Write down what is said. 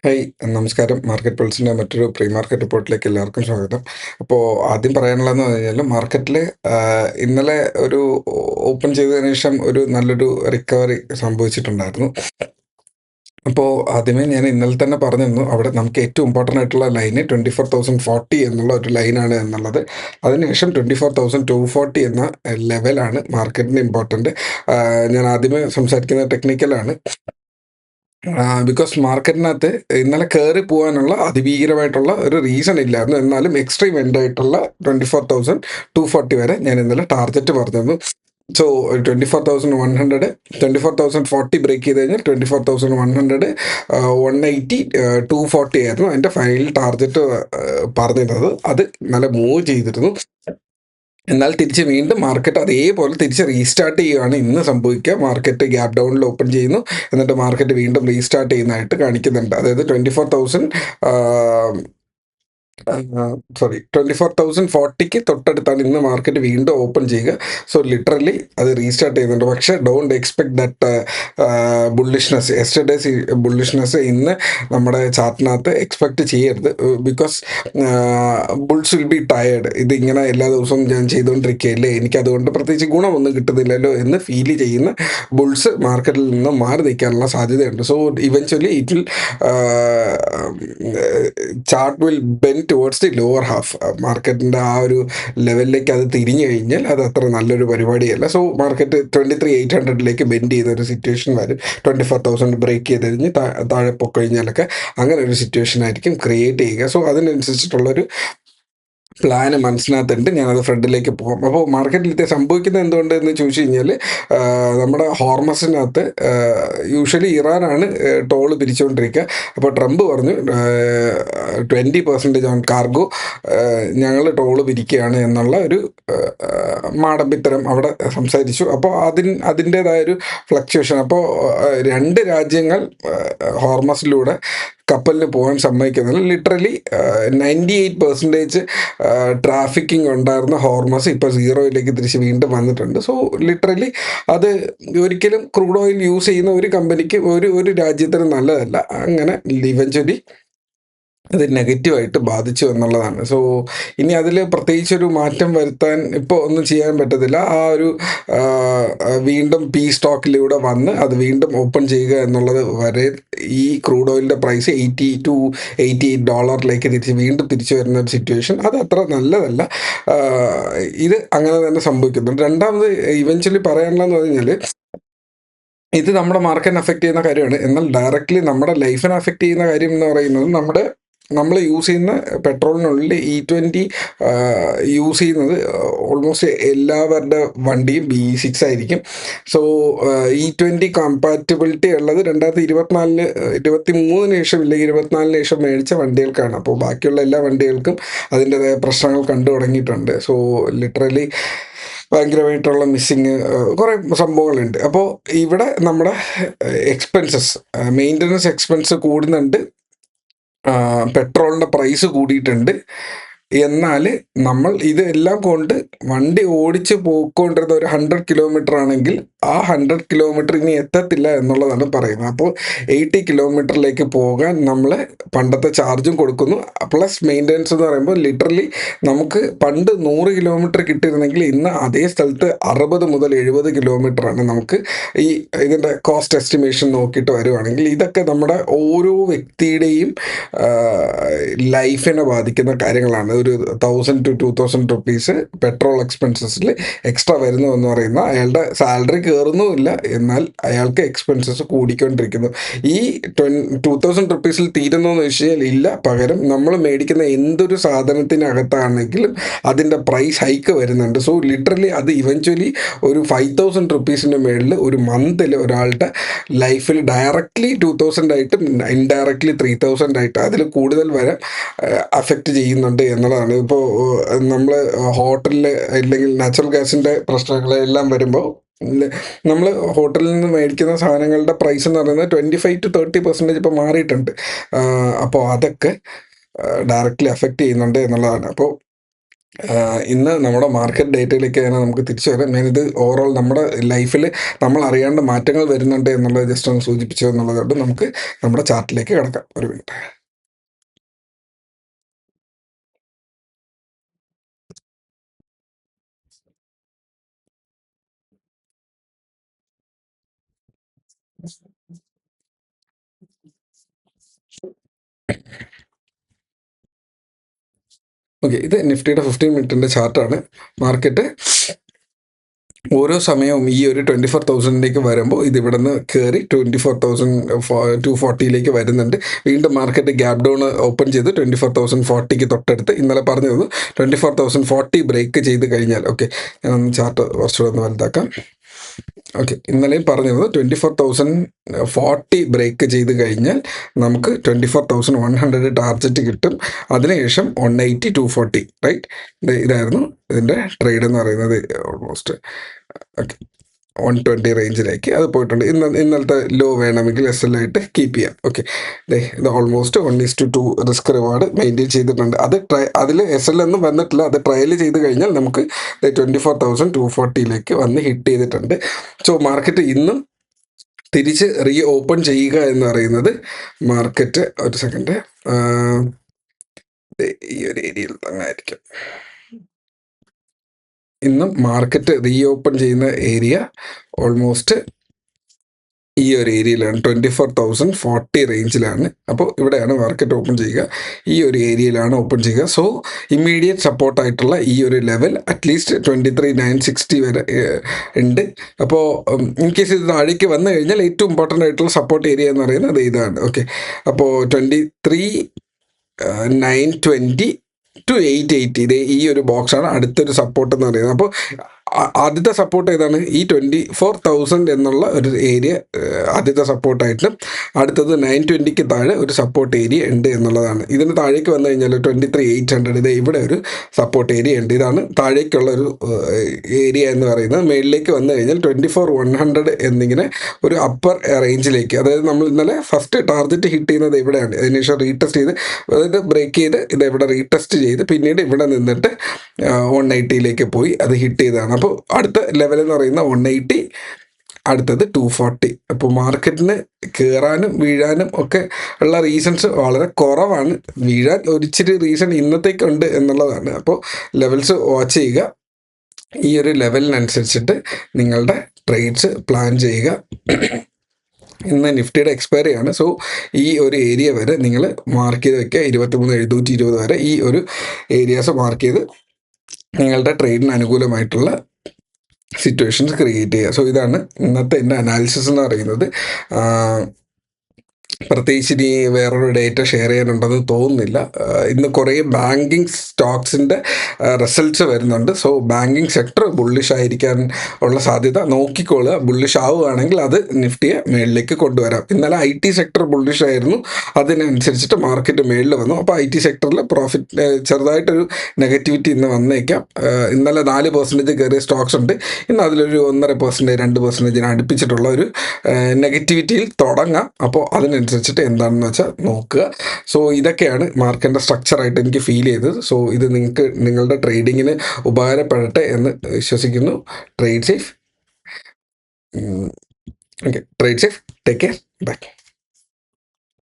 Hi, നമസ്കാരം. Market പൾസിൻ്റെ മറ്റൊരു pre market റിപ്പോർട്ടിലേക്ക് എല്ലാവർക്കും സ്വാഗതം. അപ്പോൾ ആദ്യം പറയാനുള്ളതെന്ന് പറഞ്ഞു കഴിഞ്ഞാൽ മാർക്കറ്റിൽ ഇന്നലെ ഒരു ഓപ്പൺ ചെയ്തതിന് ശേഷം ഒരു നല്ലൊരു റിക്കവറി സംഭവിച്ചിട്ടുണ്ടായിരുന്നു. അപ്പോൾ ആദ്യമേ ഞാൻ ഇന്നലെ തന്നെ പറഞ്ഞിരുന്നു, അവിടെ നമുക്ക് ഏറ്റവും ഇമ്പോർട്ടൻ്റ് ആയിട്ടുള്ള ലൈന് 24,040 എന്നുള്ള ഒരു ലൈനാണ് എന്നുള്ളത്. അതിനുശേഷം 24,240 എന്ന ലെവലാണ് മാർക്കറ്റിന് ഇമ്പോർട്ടൻ്റ്. ഞാൻ ആദ്യമേ സംസാരിക്കുന്നത് ടെക്നിക്കലാണ്. ബിക്കോസ് മാർക്കറ്റിനകത്ത് ഇന്നലെ കയറി പോകാനുള്ള അതിഭീകരമായിട്ടുള്ള ഒരു റീസൺ ഇല്ലായിരുന്നു. എന്നാലും എക്സ്ട്രീം എൻഡ് ആയിട്ടുള്ള 24,240 വരെ ഞാൻ ഇന്നലെ ടാർഗറ്റ് പറഞ്ഞിരുന്നു. സോ 24,100, 24,040 ബ്രേക്ക് ചെയ്ത് കഴിഞ്ഞാൽ 24,100, 180, 240 ആയിരുന്നു അതിൻ്റെ ഫൈനൽ ടാർഗറ്റ് പറഞ്ഞിരുന്നത്. അത് നല്ല മൂവ് ചെയ്തിരുന്നു. എന്നാൽ തിരിച്ച് വീണ്ടും മാർക്കറ്റ് അതേപോലെ തിരിച്ച് റീസ്റ്റാർട്ട് ചെയ്യുകയാണ് ഇന്ന് സംഭവിക്കുക. മാർക്കറ്റ് ഗ്യാപ് ഡൗണിൽ ഓപ്പൺ ചെയ്യുന്നു, എന്നിട്ട് മാർക്കറ്റ് വീണ്ടും റീസ്റ്റാർട്ട് ചെയ്യുന്നതായിട്ട് കാണിക്കുന്നുണ്ട്. അതായത് 24,040ക്ക് തൊട്ടടുത്താണ് ഇന്ന് മാർക്കറ്റ് വീണ്ടും ഓപ്പൺ ചെയ്യുക. സോ ലിറ്ററലി അത് റീസ്റ്റാർട്ട് ചെയ്യുന്നുണ്ട്. പക്ഷേ don't expect that bullishness, yesterday's bullishness ഇന്ന് നമ്മുടെ ചാർട്ടിനകത്ത് എക്സ്പെക്ട് ചെയ്യരുത്. Because bulls will be tired. ഇതിങ്ങനെ എല്ലാ ദിവസവും ഞാൻ ചെയ്തുകൊണ്ടിരിക്കുകയല്ലേ, എനിക്കതുകൊണ്ട് പ്രത്യേകിച്ച് ഗുണമൊന്നും കിട്ടുന്നില്ലല്ലോ എന്ന് ഫീൽ ചെയ്യുന്ന ബുൾസ് മാർക്കറ്റിൽ നിന്ന് മാറി നിൽക്കാനുള്ള സാധ്യതയുണ്ട്. So eventually it will chart will bend towards the lower half. മാർക്കറ്റിൻ്റെ ആ ഒരു ലെവലിലേക്ക് അത് തിരിഞ്ഞു കഴിഞ്ഞാൽ അത് അത്ര നല്ലൊരു പരിപാടിയല്ല. സോ മാർക്കറ്റ് 23,800 ബെൻഡ് ചെയ്ത ഒരു സിറ്റുവേഷൻ വരും. 24,000 ബ്രേക്ക് ചെയ്ത് കഴിഞ്ഞ് താഴെ പൊക്കഴിഞ്ഞാലൊക്കെ അങ്ങനെ ഒരു സിറ്റുവേഷൻ ആയിരിക്കും ക്രിയേറ്റ് ചെയ്യുക. സോ അതിനനുസരിച്ചിട്ടുള്ളൊരു പ്ലാന് മനസ്സിനകത്തുണ്ട്. ഞാനത് ഫ്രണ്ടിലേക്ക് പോകാം. അപ്പോൾ മാർക്കറ്റിൽ ഇത് സംഭവിക്കുന്നത് എന്തുകൊണ്ട് എന്ന് ചോദിച്ചു കഴിഞ്ഞാൽ, നമ്മുടെ ഹോർമസിനകത്ത് യൂഷ്വലി ഇറാനാണ് ടോള് പിരിച്ചുകൊണ്ടിരിക്കുക. അപ്പോൾ ട്രംപ് പറഞ്ഞു 20% ഓൺ കാർഗോ ഞങ്ങൾ ടോള് പിരിക്കുകയാണ് എന്നുള്ള ഒരു മാടമ്പിത്തരം അവിടെ സംസാരിച്ചു. അപ്പോൾ അതിൻ്റേതായൊരു ഫ്ലക്ച്വേഷൻ. അപ്പോൾ രണ്ട് രാജ്യങ്ങൾ ഹോർമസിലൂടെ കപ്പലിന് പോകാൻ സമ്മതിക്കുന്നില്ല. ലിറ്ററലി 98% ട്രാഫിക്കിംഗ് ഉണ്ടായിരുന്ന ഹോർമസ് ഇപ്പോൾ സീറോയിലേക്ക് തിരിച്ച് വീണ്ടും വന്നിട്ടുണ്ട്. സോ ലിറ്ററലി അത് ഒരിക്കലും ക്രൂഡ് ഓയിൽ യൂസ് ചെയ്യുന്ന ഒരു കമ്പനിക്ക് ഒരു രാജ്യത്തിന് നല്ലതല്ല. അങ്ങനെ ഇവഞ്ച്വലി അത് നെഗറ്റീവായിട്ട് ബാധിച്ചു എന്നുള്ളതാണ്. സോ ഇനി അതിൽ പ്രത്യേകിച്ചൊരു മാറ്റം വരുത്താൻ ഇപ്പോൾ ഒന്നും ചെയ്യാൻ പറ്റത്തില്ല. ആ ഒരു വീണ്ടും പി സ്റ്റോക്കിലൂടെ വന്ന് അത് വീണ്ടും ഓപ്പൺ ചെയ്യുക എന്നുള്ളത് വരെ ഈ ക്രൂഡ് ഓയിലിൻ്റെ പ്രൈസ് $80 to $88 വീണ്ടും തിരിച്ചു വരുന്ന ഒരു സിറ്റുവേഷൻ അത് അത്ര നല്ലതല്ല. ഇത് അങ്ങനെ തന്നെ സംഭവിക്കുന്നുണ്ട്. രണ്ടാമത് ഇവഞ്ച്വലി പറയാനുള്ളതെന്ന് പറഞ്ഞാൽ, ഇത് നമ്മുടെ മാർക്കറ്റിനെ അഫക്റ്റ് ചെയ്യുന്ന കാര്യമാണ്. എന്നാൽ ഡയറക്റ്റ്ലി നമ്മുടെ ലൈഫിനെ അഫക്റ്റ് ചെയ്യുന്ന കാര്യം എന്ന് പറയുന്നത് നമ്മൾ യൂസ് ചെയ്യുന്ന പെട്രോളിനുള്ളിൽ E20 യൂസ് ചെയ്യുന്നത് ഓൾമോസ്റ്റ് എല്ലാവരുടെ വണ്ടിയും BE6 ആയിരിക്കും. സോ E20 കമ്പാറ്റബിലിറ്റി ഉള്ളത് 2023 ശേഷം ഇല്ലെങ്കിൽ 24 ശേഷം മേടിച്ച വണ്ടികൾക്കാണ്. അപ്പോൾ ബാക്കിയുള്ള എല്ലാ വണ്ടികൾക്കും അതിൻ്റെതായ പ്രശ്നങ്ങൾ കണ്ടു തുടങ്ങിയിട്ടുണ്ട്. സോ ലിറ്ററലി ഭയങ്കരമായിട്ടുള്ള മിസ്സിങ് കുറേ സംഭവങ്ങളുണ്ട്. അപ്പോൾ ഇവിടെ നമ്മുടെ എക്സ്പെൻസസ്, മെയിൻ്റനൻസ് എക്സ്പെൻസ് കൂടുന്നുണ്ട്. പെട്രോളിൻ്റെ പ്രൈസ് കൂടിയിട്ടുണ്ട്. എന്നാൽ നമ്മൾ ഇതെല്ലാം കൊണ്ട് വണ്ടി ഓടിച്ച് പോയിക്കൊണ്ടിരുന്ന ഒരു 100 കിലോമീറ്റർ ആണെങ്കിൽ ആ 100 കിലോമീറ്റർ ഇനി എത്തത്തില്ല എന്നുള്ളതാണ് പറയുന്നത്. അപ്പോൾ 80 കിലോമീറ്ററിലേക്ക് പോകാൻ നമ്മൾ പണ്ടത്തെ ചാർജും കൊടുക്കുന്നു. പ്ലസ് മെയിൻ്റനൻസ് എന്ന് പറയുമ്പോൾ ലിറ്ററലി നമുക്ക് പണ്ട് 100 കിലോമീറ്റർ കിട്ടിയിരുന്നെങ്കിൽ ഇന്ന് അതേ സ്ഥലത്ത് 60 മുതൽ 70 കിലോമീറ്ററാണ് നമുക്ക് ഈ ഇതിൻ്റെ കോസ്റ്റ് എസ്റ്റിമേഷൻ നോക്കിയിട്ട് വരുവാണെങ്കിൽ. ഇതൊക്കെ നമ്മുടെ ഓരോ വ്യക്തിയുടെയും ലൈഫിനെ ബാധിക്കുന്ന കാര്യങ്ങളാണ്. ഒരു 1,000 to 2,000 റുപ്പീസ് പെട്രോൾ എക്സ്പെൻസസിൽ എക്സ്ട്രാ വരുന്നു എന്ന് പറയുന്ന അയാളുടെ സാലറി കയറുന്നുമില്ല, എന്നാൽ അയാൾക്ക് എക്സ്പെൻസസ് കൂടിക്കൊണ്ടിരിക്കുന്നു. ഈ 2,000 റുപ്പീസിൽ തീരുന്നു എന്ന് വെച്ച് കഴിഞ്ഞാൽ ഇല്ല. പകരം നമ്മൾ മേടിക്കുന്ന എന്തൊരു സാധനത്തിനകത്താണെങ്കിലും അതിൻ്റെ പ്രൈസ് ഹൈക്ക് വരുന്നുണ്ട്. സോ ലിറ്ററലി അത് ഇവഞ്ച്വലി ഒരു 5,000 റുപ്പീസിൻ്റെ മേളിൽ ഒരു മന്തിൽ ഒരാളുടെ ലൈഫിൽ ഡയറക്റ്റ്ലി 2,000 ആയിട്ടും ഇൻഡയറക്റ്റ്ലി 3,000 ആയിട്ട് അതിൽ കൂടുതൽ വരെ അഫക്റ്റ് ചെയ്യുന്നുണ്ട് എന്നുള്ളതാണ്. ഇപ്പോൾ നമ്മൾ ഹോട്ടലിൽ അല്ലെങ്കിൽ നാച്ചുറൽ ഗ്യാസിൻ്റെ പ്രശ്നങ്ങളെല്ലാം വരുമ്പോൾ നമ്മൾ ഹോട്ടലിൽ നിന്ന് മേടിക്കുന്ന സാധനങ്ങളുടെ പ്രൈസ് എന്ന് പറയുന്നത് 25 to 30% ഇപ്പോൾ മാറിയിട്ടുണ്ട്. അപ്പോൾ അതൊക്കെ ഡയറക്റ്റ്ലി അഫക്റ്റ് ചെയ്യുന്നുണ്ട് എന്നുള്ളതാണ്. അപ്പോൾ ഇന്ന് നമ്മുടെ മാർക്കറ്റ് ഡേറ്റയിലേക്കാണ് നമുക്ക് തിരിച്ചു വരാം. ഞാനിത് ഓവറോൾ നമ്മുടെ ലൈഫിൽ നമ്മൾ അറിയാണ്ട് മാറ്റങ്ങൾ വരുന്നുണ്ട് എന്നുള്ളത് ജസ്റ്റ് ഒന്ന് സൂചിപ്പിച്ചു എന്നുള്ളതുകൊണ്ട് നമുക്ക് നമ്മുടെ ചാർട്ടിലേക്ക് കിടക്കാം. ഒരു മിനിറ്റ്. ഓക്കെ, ഇത് നിഫ്റ്റിയുടെ 15 മിനിറ്റിൻ്റെ ചാർട്ടാണ്. മാർക്കറ്റ് ഓരോ സമയവും ഈ ഒരു 24,000ലേക്ക് വരുമ്പോൾ ഇത് ഇവിടെ നിന്ന് കയറി 24,240ലേക്ക് വരുന്നുണ്ട്. വീണ്ടും മാർക്കറ്റ് ഗ്യാപ് ഡൗൺ ഓപ്പൺ ചെയ്ത് 24,040ക്ക് തൊട്ടടുത്ത് ഇന്നലെ പറഞ്ഞത് 24,040 ബ്രേക്ക് ചെയ്ത് കഴിഞ്ഞാൽ, ഓക്കെ ഞാനൊന്ന് ചാർട്ട് കുറച്ചുകൂടെ ഒന്ന് വലുതാക്കാം. ഓക്കെ, ഇന്നലെയും പറഞ്ഞത് 24,040 ബ്രേക്ക് ചെയ്ത് കഴിഞ്ഞാൽ നമുക്ക് 24,100 ടാർജറ്റ് കിട്ടും. അതിനുശേഷം 180, 240, റൈറ്റ്? ഇതായിരുന്നു ഇതിൻ്റെ ട്രേഡ് എന്ന് പറയുന്നത്. ഓൾമോസ്റ്റ് ഓക്കെ 120 റേഞ്ചിലേക്ക് അത് പോയിട്ടുണ്ട്. ഇന്നലത്തെ ലോ വേണമെങ്കിൽ SL ആയിട്ട് കീപ്പ് ചെയ്യാം. ഓക്കെ, ഇത് ഓൾമോസ്റ്റ് 1:2 റിസ്ക് റിവാർഡ് മെയിൻറ്റെയിൻ ചെയ്തിട്ടുണ്ട്. അതിൽ SL ഒന്നും വന്നിട്ടില്ല. അത് ട്രയൽ ചെയ്ത് കഴിഞ്ഞാൽ നമുക്ക് 24,240ലേക്ക് വന്ന് ഹിറ്റ് ചെയ്തിട്ടുണ്ട്. സോ മാർക്കറ്റ് ഇന്നും തിരിച്ച് റീ ഓപ്പൺ ചെയ്യുക എന്ന് പറയുന്നത് മാർക്കറ്റ് ഒരു സെക്കൻഡ് ഈ ഒരു ഏരിയയിൽ തന്നെ ആയിരിക്കും. ഇന്നും മാർക്കറ്റ് റീ ഓപ്പൺ ചെയ്യുന്ന ഏരിയ ഓൾമോസ്റ്റ് ഈ ഒരു ഏരിയയിലാണ്, 24,040 റേഞ്ചിലാണ്. അപ്പോൾ ഇവിടെയാണ് മാർക്കറ്റ് ഓപ്പൺ ചെയ്യുക. ഈ ഒരു ഏരിയയിലാണ് ഓപ്പൺ ചെയ്യുക. സോ ഇമ്മീഡിയറ്റ് സപ്പോർട്ടായിട്ടുള്ള ഈ ഒരു ലെവൽ അറ്റ്ലീസ്റ്റ് 23,960 വരെ ഉണ്ട്. അപ്പോൾ ഇൻ കേസ് ഇത് താഴേക്ക് വന്നു കഴിഞ്ഞാൽ ഏറ്റവും ഇമ്പോർട്ടൻ്റ് ആയിട്ടുള്ള സപ്പോർട്ട് ഏരിയ എന്ന് പറയുന്നത് ഇതാണ്. ഓക്കെ, അപ്പോൾ 23,920 to 880 ഇത് ഈ ഒരു ബോക്സാണ് അടുത്തൊരു സപ്പോർട്ട് എന്ന് പറയുന്നത്. അപ്പോൾ ആദ്യത്തെ സപ്പോർട്ട് ഏതാണ്? ഈ 24,000 എന്നുള്ള ഒരു ഏരിയ ആദ്യത്തെ സപ്പോർട്ടായിട്ടും അടുത്തത് 920ക്ക് താഴെ ഒരു സപ്പോർട്ട് ഏരിയ ഉണ്ട് എന്നുള്ളതാണ്. ഇതിന് താഴേക്ക് വന്നു കഴിഞ്ഞാൽ 23,800 ഇത് ഇവിടെ ഒരു സപ്പോർട്ട് ഏരിയ ഉണ്ട്. ഇതാണ് താഴേക്കുള്ള ഒരു ഏരിയ എന്ന് പറയുന്നത്. മേളിലേക്ക് വന്നു കഴിഞ്ഞാൽ 24,100 എന്നിങ്ങനെ ഒരു അപ്പർ റേഞ്ചിലേക്ക്, അതായത് നമ്മൾ ഇന്നലെ ഫസ്റ്റ് ടാർഗറ്റ് ഹിറ്റ് ചെയ്യുന്നത് ഇവിടെയാണ്. അതിനുശേഷം റീടെസ്റ്റ് ചെയ്ത്, അതായത് ബ്രേക്ക് ചെയ്ത് ഇത് ഇവിടെ റീടെസ്റ്റ് ചെയ്ത് പിന്നീട് ഇവിടെ നിന്നിട്ട് 180ലേക്ക് പോയി അത് ഹിറ്റ് ചെയ്തതാണ്. അപ്പോൾ അടുത്ത ലെവൽ എന്ന് പറയുന്ന 180, അടുത്തത് 240. അപ്പോൾ മാർക്കറ്റിന് കയറാനും വീഴാനും ഒക്കെ ഉള്ള റീസൺസ് വളരെ കുറവാണ്. വീഴാൻ ഒരിച്ചിരി റീസൺ ഇന്നത്തേക്കുണ്ട് എന്നുള്ളതാണ്. അപ്പോൾ ലെവൽസ് വാച്ച് ചെയ്യുക. ഈ ഒരു ലെവലിനനുസരിച്ചിട്ട് നിങ്ങളുടെ ട്രേഡ്സ് പ്ലാൻ ചെയ്യുക. ഇന്ന് നിഫ്റ്റിയുടെ എക്സ്പയറി ആണ്. സോ ഈ ഒരു ഏരിയ വരെ നിങ്ങൾ മാർക്ക് ചെയ്ത് വെക്കുക. 23,720 വരെ ഈ ഒരു ഏരിയാസ് മാർക്ക് ചെയ്ത് നിങ്ങളുടെ ട്രേഡിന് അനുകൂലമായിട്ടുള്ള സിറ്റുവേഷൻസ് ക്രിയേറ്റ് ചെയ്യുക. സോ ഇതാണ് ഇന്നത്തെ എൻ്റെ അനാലിസിസ് എന്ന് പറയുന്നത്. പ്രത്യേകിച്ച് ഇനി വേറൊരു ഡേറ്റ ഷെയർ ചെയ്യാനുണ്ടെന്ന് തോന്നുന്നില്ല. ഇന്ന് കുറേ ബാങ്കിങ് സ്റ്റോക്സിൻ്റെ റിസൾട്ട്സ് വരുന്നുണ്ട്. സോ ബാങ്കിങ് സെക്ടർ ബുള്ളിഷ് ആയിരിക്കാൻ ഉള്ള സാധ്യത നോക്കിക്കോളുക. ബുള്ളിഷ് ആവുകയാണെങ്കിൽ അത് നിഫ്റ്റിയെ മേളിലേക്ക് കൊണ്ടുവരാം. ഇന്നലെ IT സെക്ടർ ബുള്ളിഷ് ആയിരുന്നു, അതിനനുസരിച്ചിട്ട് മാർക്കറ്റ് മേളിൽ വന്നു. അപ്പോൾ IT സെക്ടറിൽ പ്രോഫിറ്റ് ചെറുതായിട്ടൊരു നെഗറ്റിവിറ്റി ഇന്ന് വന്നേക്കാം. ഇന്നലെ 4% കയറിയ സ്റ്റോക്സ് ഉണ്ട്. ഇന്ന് അതിലൊരു 1.5%, 2% അടുപ്പിച്ചിട്ടുള്ള ഒരു നെഗറ്റിവിറ്റിയിൽ തുടങ്ങാം. അപ്പോൾ അതിനനുസരിച്ചിട്ട് എന്താണെന്ന് വെച്ചാൽ നോക്കുക. സോ ഇതൊക്കെയാണ് മാർക്കറ്റിൻ്റെ സ്ട്രക്ചറായിട്ട് എനിക്ക് ഫീൽ ചെയ്തത്. സോ ഇത് നിങ്ങളുടെ ട്രേഡിങ്ങിന് ഉപകാരപ്പെടട്ടെ എന്ന് വിശ്വസിക്കുന്നു. Trade safe. Okay, trade safe. Take care. By.